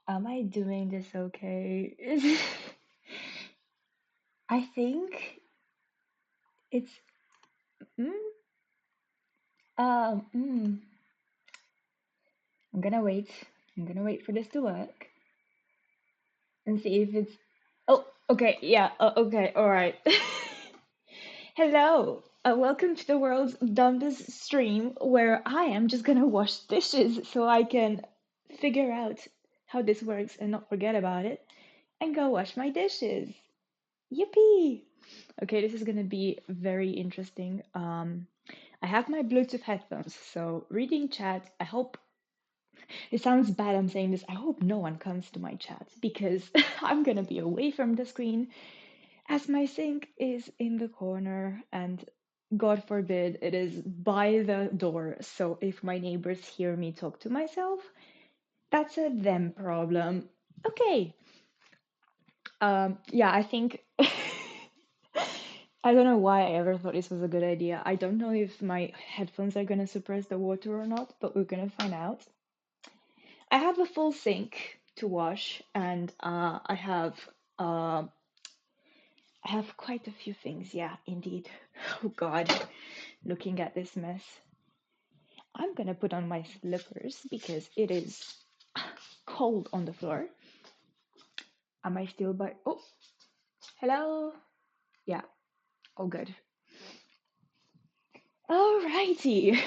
Am I doing this okay? I think it's mm, um mm, I'm gonna wait. I'm gonna wait for this to work and see if it's Oh, okay. Yeah. Okay. All right. Hello. Welcome to the world's dumbest stream where I am just gonna wash dishes so I can figure out how this works and not forget about it and go wash my dishes. Yippee! Okay, this is gonna be very interesting. I have my Bluetooth headphones, so reading chat, I hope it sounds bad I'm saying this. I hope no one comes to my chat because I'm gonna be away from the screen as my sink is in the corner and God forbid it is by the door. So if my neighbors hear me talk to myself, that's a them problem. Okay. Yeah, I think I don't know why I ever thought this was a good idea. I don't know if my headphones are gonna suppress the water or not, but we're gonna find out. I have a full sink to wash, and uh, I have quite a few things. Yeah, indeed. Oh God, looking at this mess. I'm gonna put on my slippers because it is cold on the floor. Am I still by? Oh, hello. Yeah, all good. Alrighty.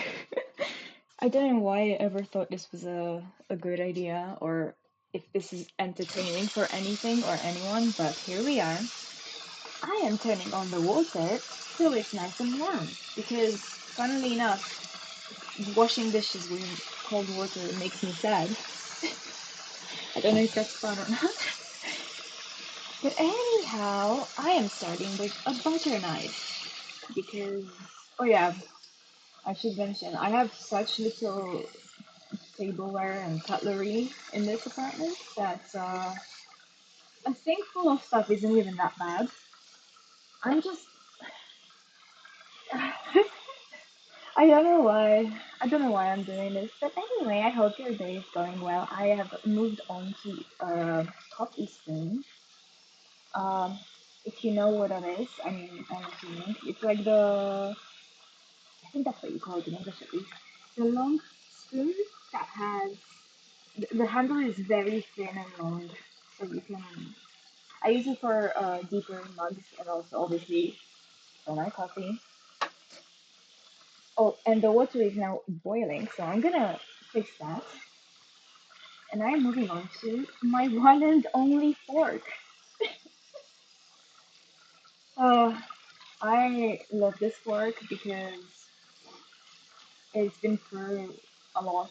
I don't know why I ever thought this was a good idea or if this is entertaining for anything or anyone, but here we are. I am turning on the water so it's nice and warm because, funnily enough, washing dishes with cold water makes me sad. I don't know if that's fun or not. But anyhow, I am starting with a butter knife because, oh yeah, I should mention, I have such little tableware and cutlery in this apartment that a sink full of stuff isn't even that bad. I'm just I don't know why. I don't know why I'm doing this, but anyway, I hope your day is going well. I have moved on to coffee spoon. Um, if you know what that is, I mean, I'm assuming it's like I think that's what you call it in English at least. The long spoon that has the handle is very thin and long, so you can. I use it for deeper mugs and also obviously for my coffee. Oh, and the water is now boiling, so I'm gonna fix that. And I'm moving on to my one and only fork. Oh, I love this fork because it's been through a lot.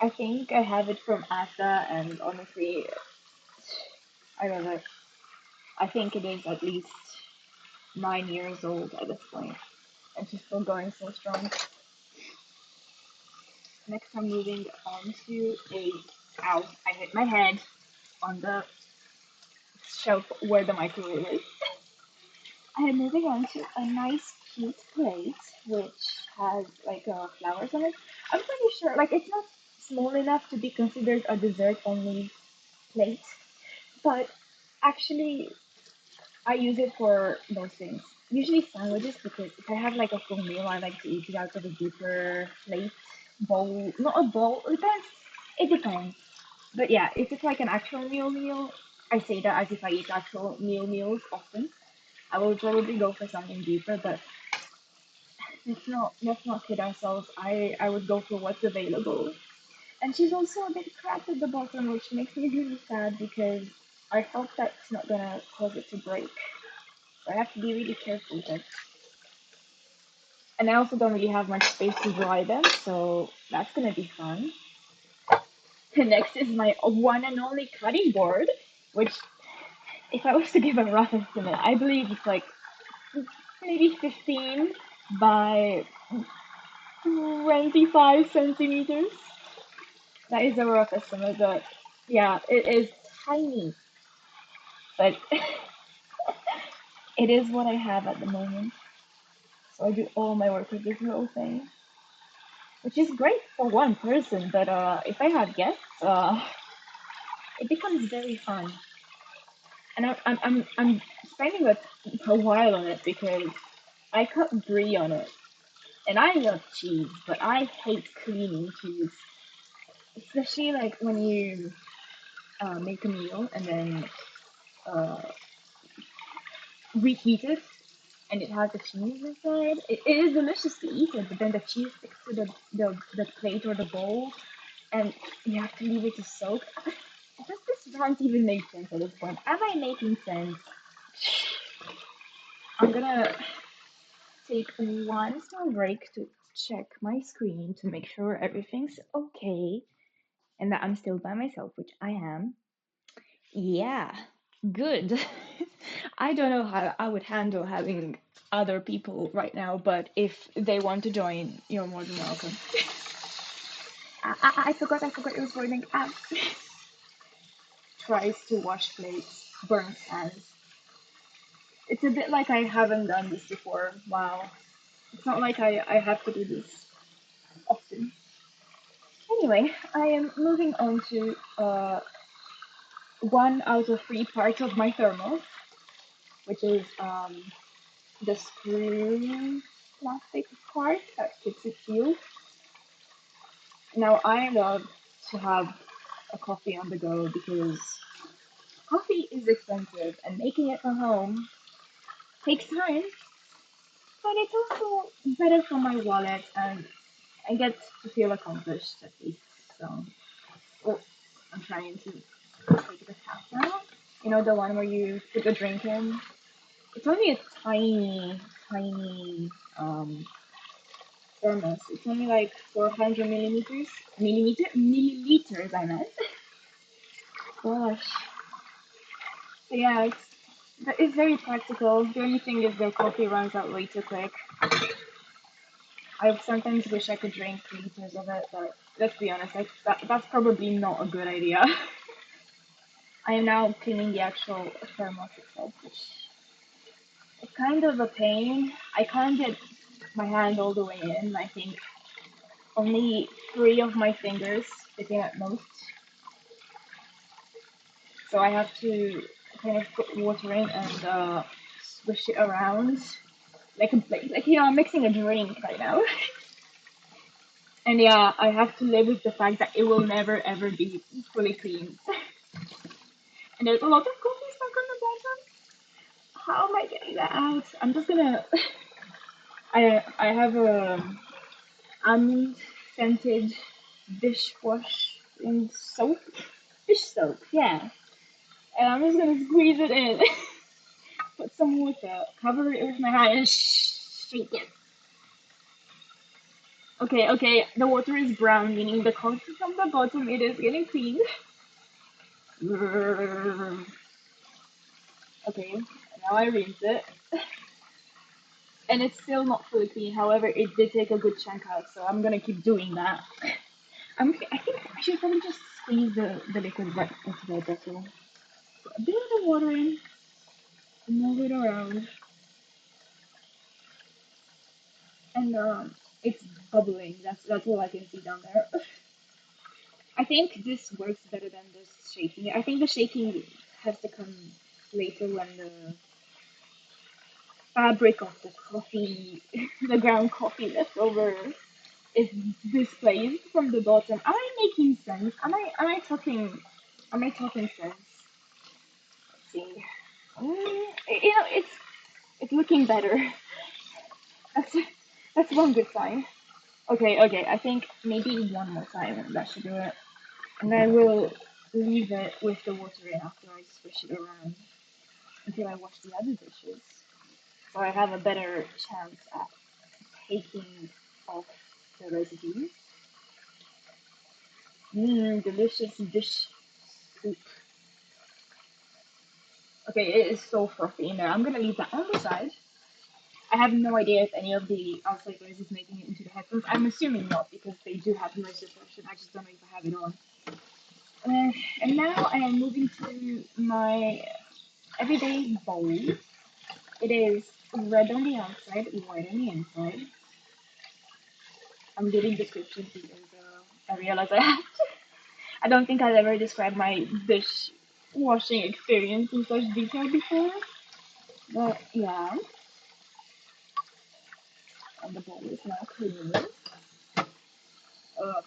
I think I have it from Asda, and honestly, I don't know. I think it is at least 9 years old at this point, and she's still going so strong. Next, I'm moving on to a. Ow! I hit my head on the shelf where the microwave is. I am moving on to a nice cute plate which has like flowers on it. I'm pretty sure like it's not small enough to be considered a dessert only plate, but actually I use it for those things. Usually sandwiches because if I have like a full meal I like to eat it out of a deeper plate bowl. Not a bowl, it depends. It depends. But yeah, if it's like an actual meal, I say that as if I eat actual meals often. I will probably go for something deeper, but let's not kid ourselves. I would go for what's available. And she's also a bit cracked at the bottom, which makes me really sad because I hope that's not gonna cause it to break. So I have to be really careful with it. And I also don't really have much space to dry them, so that's gonna be fun. The next is my one and only cutting board, which, if I was to give a rough estimate, I believe it's like maybe 15 by 25 centimeters. That is a rough estimate, but yeah, it is tiny. But it is what I have at the moment. So I do all my work with this little thing. which is great for one person. But if I have guests, it becomes very fun. And I'm spending a while on it because I cut brie on it, and I love cheese, but I hate cleaning cheese, especially like when you make a meal and then uh, reheat it, and it has the cheese inside. It is delicious to eat it, but then the cheese sticks to the plate or the bowl, and you have to leave it to soak. Does this rant even make sense at this point? Am I making sense? I'm gonna take one small break to check my screen to make sure everything's okay and that I'm still by myself, which I am. Yeah, good. I don't know how I would handle having other people right now, but if they want to join, you're more than welcome. I forgot it was morning. Tries to wash plates, burns hands. It's a bit like I haven't done this before. Wow. It's not like I have to do this often. Anyway, I am moving on to one out of three parts of my thermal, which is the screw plastic part that keeps it sealed. Now, I love to have a coffee on the go because coffee is expensive and making it from home takes time, but it's also better for my wallet and I get to feel accomplished at least. So, oh, I'm trying to take the cap out. You know, the one where you put the drink in? It's only a tiny, tiny thermos. It's only like 400 millimeters. Milliliters, I meant. Gosh. So yeah, it's very practical. The only thing is the coffee runs out way too quick. I sometimes wish I could drink liters of it, but let's be honest, that's probably not a good idea. I am now cleaning the actual thermos itself, which is kind of a pain. I can't get my hand all the way in. I think only three of my fingers fitting at most. So I have to kind of put water in and swish it around like I'm mixing a drink right now. And yeah, I have to live with the fact that it will never ever be fully clean. And there's a lot of coffee stuck on the bottom. How am I getting that out? I'm just gonna. I have a almond scented dishwash in soap, dish soap, yeah. And I'm just gonna squeeze it in, put some water, cover it with my hand, and shake it. Okay, okay, the water is brown, meaning the coffee from the bottom it is getting clean. Okay, now I rinse it, and it's still not fully clean. However, it did take a good chunk out, so I'm gonna keep doing that. I think I should probably just squeeze the liquid right into the bottle. Put a bit of the water in, move it around, and it's bubbling. That's all I can see down there. I think this works better than just shaking. I think the shaking has to come later when the fabric of the coffee, the ground coffee leftover, is displaced from the bottom. Am I making sense? Am I talking sense? Let's see. You know, it's looking better. That's that's one good sign. Okay, okay. I think maybe one more time that should do it, and I will leave it with the water in after I swish it around until I wash the other dishes, so I have a better chance at taking off the residue. Mmm, delicious dish soup. Okay, it is so frothy in there. I'm gonna leave that on the side. I have no idea if any of the outside noise is making it into the headphones. I'm assuming not because they do have noise suppression. I just don't know if I have it on. And now I am moving to my everyday bowl. It is red on the outside, white on the inside. I'm giving descriptions because I realize I don't think I've ever described my dish washing experience in such detail before. But yeah, and the bowl is now clean. Ugh,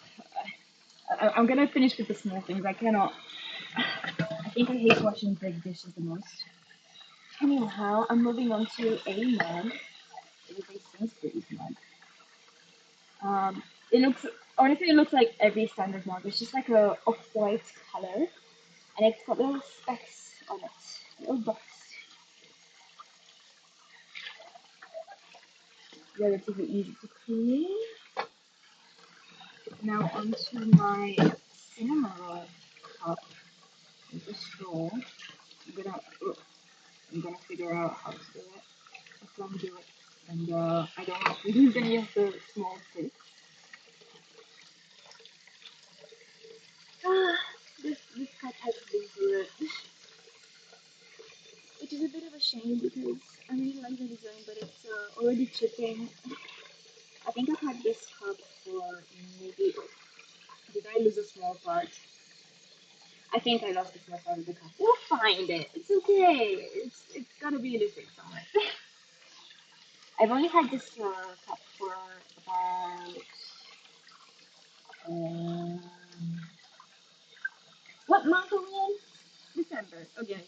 I'm gonna finish with the small things. I cannot. I think I hate washing big dishes the most. Anyhow, I'm moving on to a mug. It is a Sainsbury's mug. It looks honestly, it looks like every standard mug. It's just like a off-white color, and it's got little specks on it, little dots. Relatively easy to clean. Now onto my cinema roll cup with a straw. I'm gonna figure out how to do it. I can do it, and I don't have to use any of the small sticks. Ah, this cup has been through it, which is a bit of a shame because I really like the design, but it's already chipping. I think I've had this cup for maybe. Did I lose a small part? I think I lost a small part of the cup. We'll find it. It's okay. It's gotta be in the fix somewhere. I've only had this cup for about um, what month are we in? December. Okay.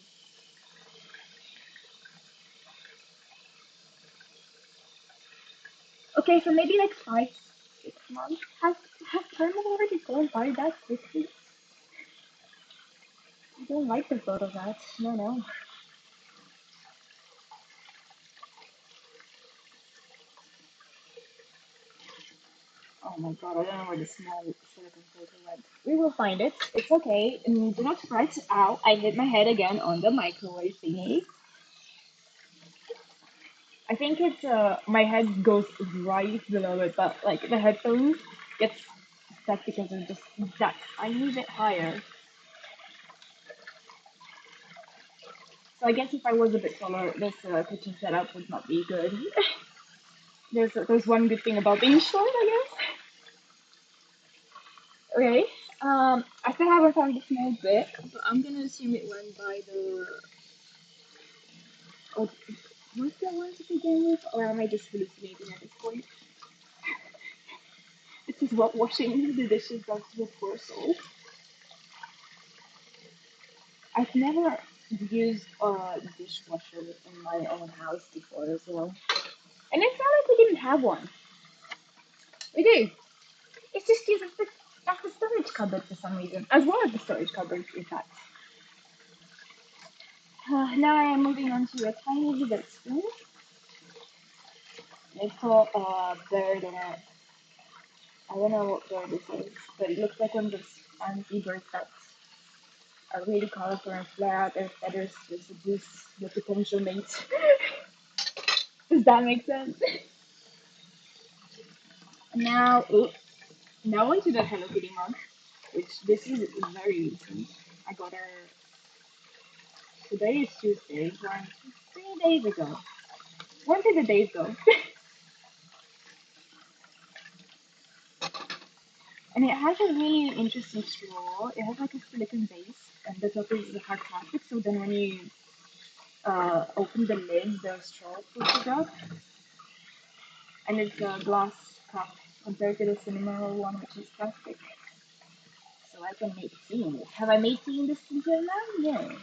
Okay, so maybe like 5, 6 months. Has time already gone by that quickly? I don't like the thought of that. No, no. Oh my god, I don't know where the small silicone filter went. We will find it. It's okay. Do not fret. Ow, I hit my head again on the microwave thingy. I think it's my head goes right below it, but like the headphones gets stuck because they're just that tiny bit higher. So I guess if I was a bit taller, this kitchen setup would not be good. There's one good thing about being short, I guess. Okay. I still haven't found the small bit, but I'm gonna assume it went by the. Oh, what's that one to begin with? Or am I just hallucinating at this point? This is what washing the dishes does to the poor soul. I've never used a dishwasher in my own house before as well. And it's not like we didn't have one. We do. It's just used as the storage cupboard for some reason, as well as the storage cupboard, in fact. Now I am moving on to a tiny dessert spoon. It's got a bird in it. I don't know what bird this is, but it looks like one of those fancy birds that are really colorful and flare out their feathers to seduce the potential mate. Does that make sense? Now, now onto the Hello Kitty mug, which this is very recent. I got her. Today is Tuesday, 3 days ago. When did the days go? And it has a really interesting straw. It has like a silicone base, and the top is hard plastic. So then when you open the lid, the straw pushes up, and it's a glass cup compared to the cinema roll one, which is plastic. So I can make tea in it. Have I made tea in this until now? No.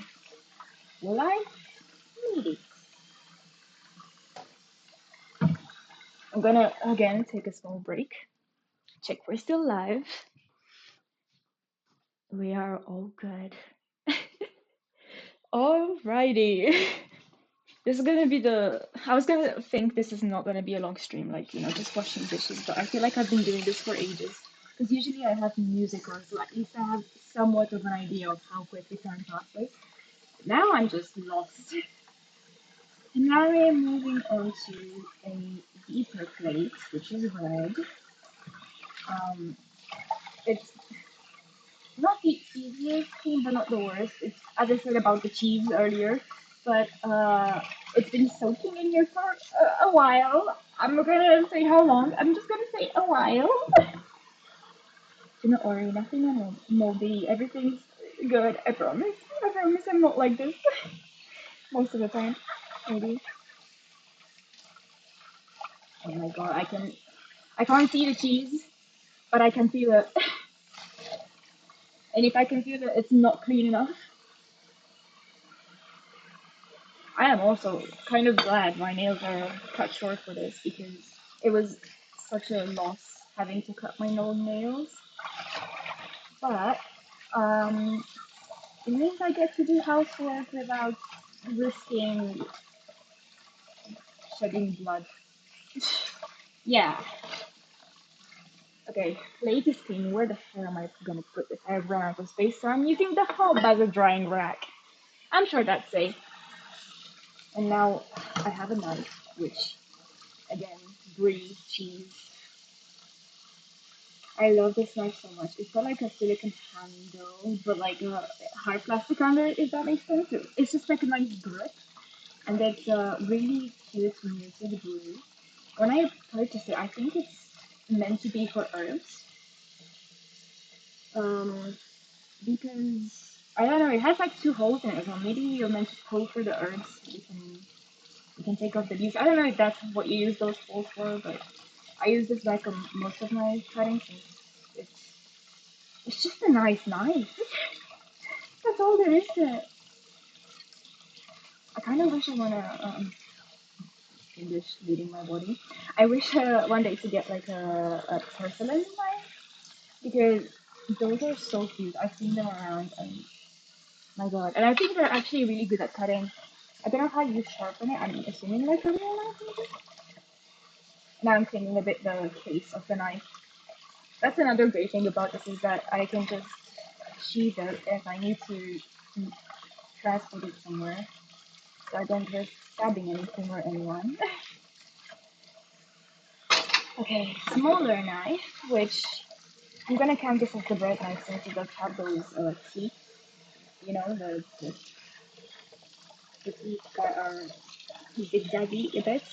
Will I? Maybe. I'm gonna again take a small break. Check we're still live. We are all good. Alrighty. This is gonna be the. I was gonna think this is not gonna be a long stream, like, just washing dishes, but I feel like I've been doing this for ages. Because usually I have music on, so at least I have somewhat of an idea of how quickly time passes. Now I'm just lost. And now I am moving on to a deeper plate, which is red. Um, it's not the easiest thing, but not the worst. It's as I said about the cheese earlier, but It's been soaking in here for a while. I'm not gonna say how long. I'm just gonna say a while. Do not worry, nothing moldy. Everything's good. I promise. I promise I'm not like this most of the time. Maybe. Oh my god, I can't see the cheese, but I can feel it. And if I can feel it, it's not clean enough. I am also kind of glad my nails are cut short for this because it was such a loss having to cut my long nails. But um, it means I get to do housework without risking shedding blood. Yeah. Okay, plate is clean. Where the hell am I gonna put this? I have run out of space, so I'm using the hob as a drying rack. I'm sure that's safe. And now I have a knife, which again, brie, cheese. I love this knife so much. It's got like a silicone handle, but like a hard plastic under it, if that makes sense. It's just like a nice grip, and it's really cute muted blue. When I purchased it, I think it's meant to be for herbs, um, because I don't know, it has like two holes in it, so maybe you're meant to pull for the herbs. You can take off the leaves. I don't know if that's what you use those holes for, but I use this like most of my cutting since it's it's just a nice knife. That's all there is to it. I kind of wish I wanna finish reading my body. I wish one day to get like a porcelain knife because those are so cute. I've seen them around and my god, and I think they're actually really good at cutting. I don't know how you sharpen it. I'm assuming like a real knife. Maybe? Now I'm cleaning a bit the case of the knife. That's another great thing about this is that I can just sheath it if I need to transport it somewhere. So I don't risk stabbing anything or anyone. Okay, smaller knife, which I'm gonna count this as the bread knife since it does have those teeth, the teeth that are zigzaggy a bit.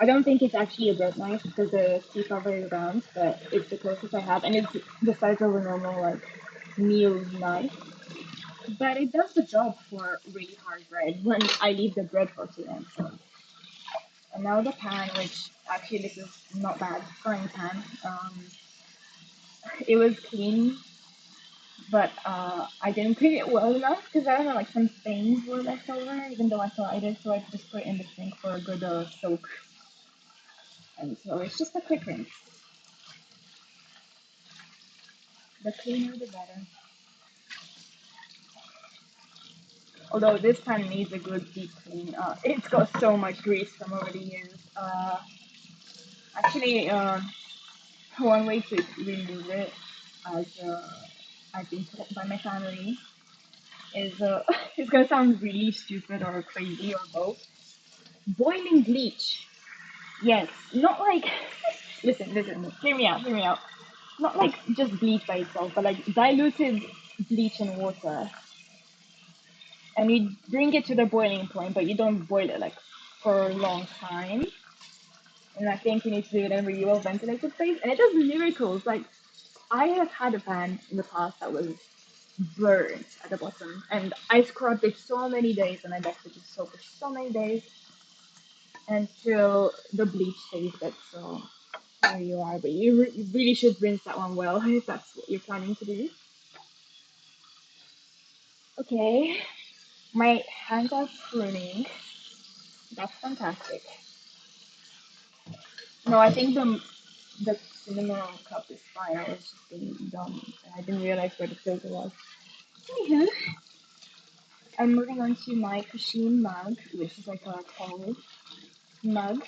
I don't think it's actually a bread knife because the teeth are very round, but it's the closest I have, and it's the size of a normal like meal knife. But it does the job for really hard bread when I leave the bread for too long. So, and now the pan, which actually this is not bad frying pan. It was clean, but I didn't clean it well enough because I don't know, like some stains were left over, even though I thought I did. So I just put it in the sink for a good soak, and so it's just a quick rinse. The cleaner, the better. Although this pan needs a good deep clean. It's got so much grease from over the years. Actually, one way to remove it, as I've been taught by my family, is it's gonna sound really stupid or crazy or both. Boiling bleach. Yes, not like listen, hear me out. Not like just bleach by itself, but like diluted bleach in water, and you bring it to the boiling point, but you don't boil it like for a long time. And I think you need to do it in a really well ventilated place, and it does miracles. Like I have had a pan in the past that was burnt at the bottom, and I scrubbed it so many days, and I left it to soak for so many days until the bleach saved it. So there you are, but you really should rinse that one well if that's what you're planning to do. Okay, my hands are pruning. That's fantastic. No, I think the cinema cup is fine. I was just being dumb. I didn't realize where the filter was. Anywho, I'm moving on to my Kashin mug, which is like a tall mug,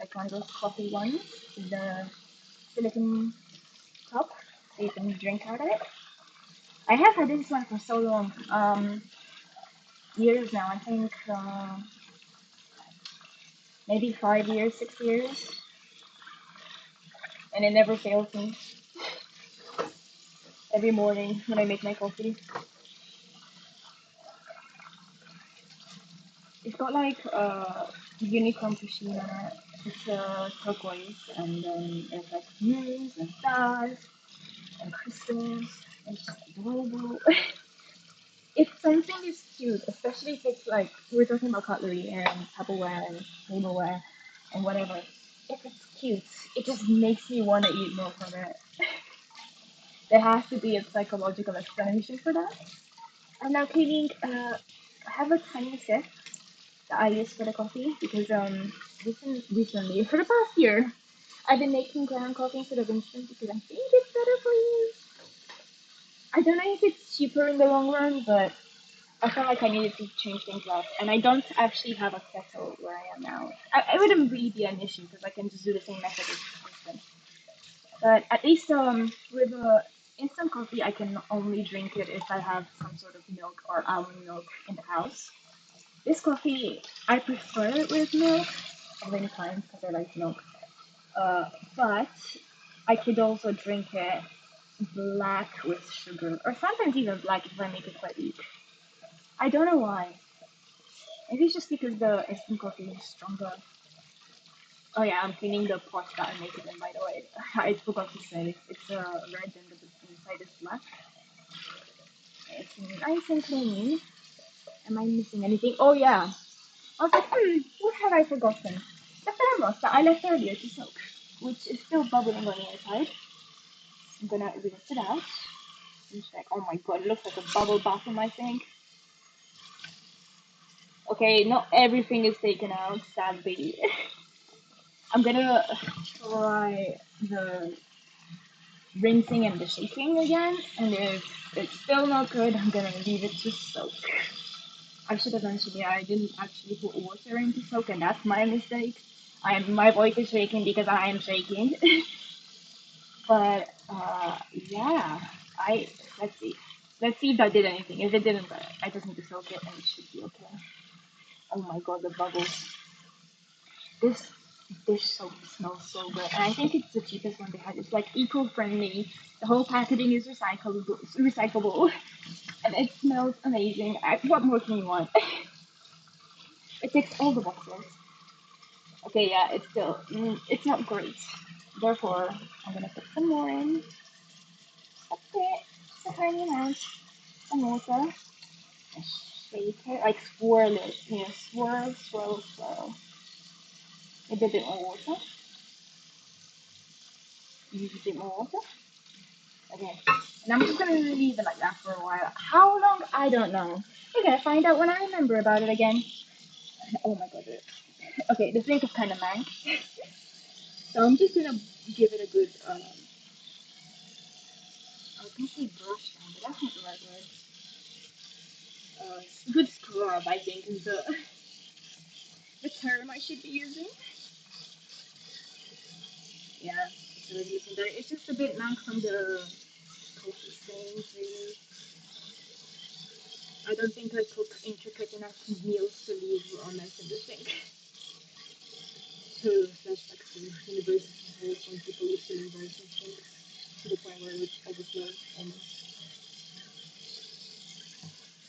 like one of those coffee ones, with the silicone cup, so you can drink out of it. I have had this one for so long, years now. I think maybe 5 years, 6 years, and it never fails me. Every morning when I make my coffee. It's got like unicorn machine on it. It's turquoise, and then there's like moons and stars and crystals. It's adorable. If something is cute, especially if it's like we're talking about cutlery and Tupperware and tableware and whatever, if it's cute, it just makes me want to eat more from it. There has to be a psychological explanation for that. I'm now cleaning. I have a tiny sip that I use for the coffee because recently for the past year I've been making ground coffee instead of instant because I think it's better for you. I don't know if it's cheaper in the long run, but I felt like I needed to change things up, and I don't actually have a kettle where I am now. It wouldn't really be an issue because I can just do the same method as instant. But at least with instant coffee, I can only drink it if I have some sort of milk or almond milk in the house. This coffee, I prefer it with milk many times because I like milk. Uh, but I could also drink it black with sugar, or sometimes even black if I make it quite weak. I don't know why. Maybe it's just because the instant coffee is stronger. Oh yeah, I'm cleaning the pot that I make it in, by the way. I forgot to say, it's red and the inside is black. It's nice and clean. Am I missing anything? Oh yeah. I was like, what have I forgotten? The thermos that I left earlier to soak, which is still bubbling on the inside. I'm gonna rinse it out. And check. Oh my god, it looks like a bubble bath in my sink. Okay, not everything is taken out, sadly. I'm gonna try the rinsing and the shaking again, and if it's still not good, I'm gonna leave it to soak. I should have mentioned, yeah, I didn't actually put water in to soak, and that's my mistake. My voice is shaking because I am shaking. But yeah, I let's see. Let's see if that did anything. If it didn't, I just need to soak it and it should be okay. Oh my god, the bubbles. This dish soap smells so good. And I think it's the cheapest one they had. It's like eco-friendly. The whole packaging is recyclable, and it smells amazing. What more can you want? It ticks all the boxes. Okay, yeah, it's still, it's not great. Therefore, I'm gonna put some more in. A bit, just a tiny amount. Some water. And shake it, like swirl it. You know, swirl, swirl, swirl. Maybe a bit more water. Use a bit more water. Okay. And I'm just gonna leave it like that for a while. How long? I don't know. We're gonna find out when I remember about it again. Oh my god. Okay, the sink is kind of mank. So I'm just gonna give it a good, I was gonna say brush down, but that's not the right word. Good scrub, I think, is the term I should be using. Yeah, so using that. It's just a bit mank from the coffee stains, really. I don't think I cook intricate enough meals to leave a mess in the sink. To flashbacks to university days when people used to leave everything sinks to the point where it would overflow almost.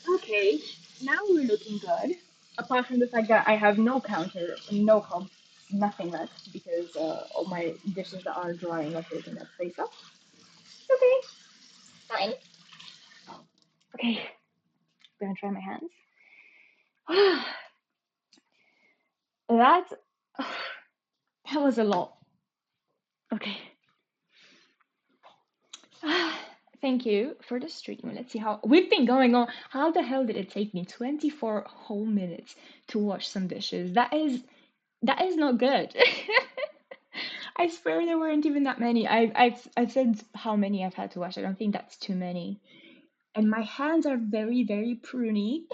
Okay, now we're looking good. Apart from the fact that I have no counter, no hobs, nothing left because all my dishes that are drying are taking that space up. Okay, fine. Okay, I'm gonna try my hands. that that was a lot. Okay. Thank you for the stream. Let's see how we've been going on. How the hell did it take me 24 whole minutes to wash some dishes? That is not good. I swear there weren't even that many. I've said how many I've had to wash. I don't think that's too many. And my hands are very, very pruny.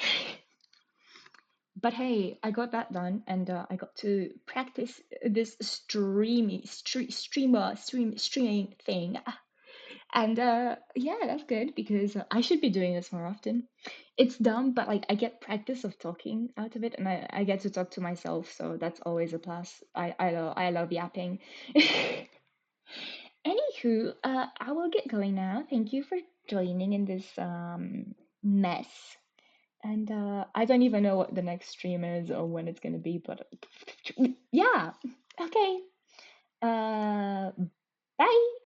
But hey, I got that done, and I got to practice this streaming thing. And yeah, that's good because I should be doing this more often. It's dumb, but like I get practice of talking out of it, and I get to talk to myself, so that's always a plus. I love yapping. Anywho, I will get going now. Thank you for joining in this mess. And I don't even know what the next stream is or when it's gonna be, but yeah. Okay. Uh, Bye.